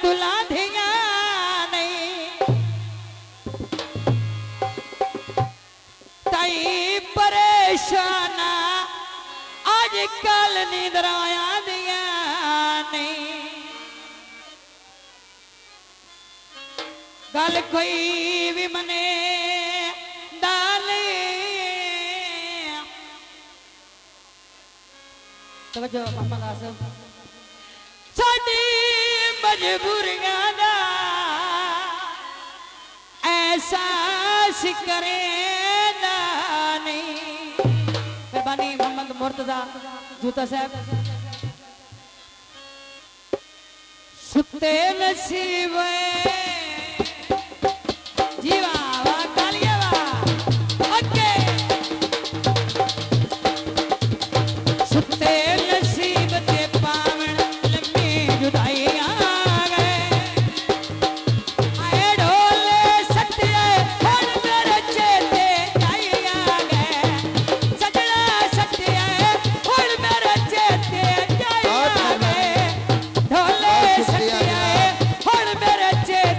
तुला धिया नहीं ताई परेशाना आजकल नींदराया दिया नहीं गल कोई भी मने डाले तवज्जो मोहम्मद आसिफ साडी मजबूरियां दा एहसास करे ना नहीं मेहरबानी मोहम्मद मुर्तजा जूता साहब सुते नसीब जीवा वा कालिया वा ओके सुते नसीब ते पावण लम्मी जुदाई आ गए आए ढोले सटिए हुण मेरे चेते आई आ गए सजना सटिए हुण मेरे चेते आई आ गए ढोले सटिए हुण मेरे चेते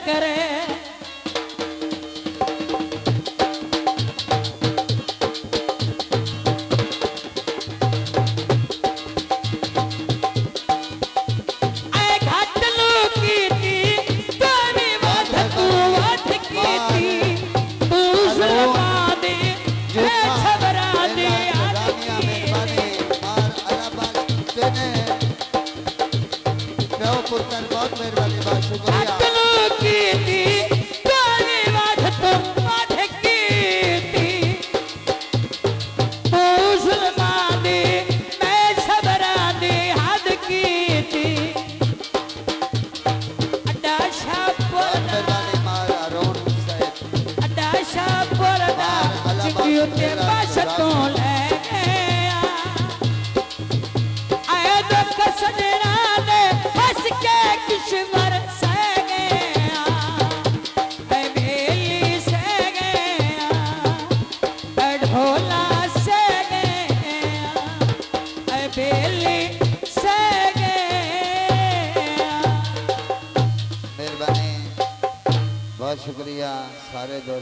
करे पुत्र बहुत मेहरबानी बहुत शुक्रिया बहुत शुक्रिया सारे दोस्त।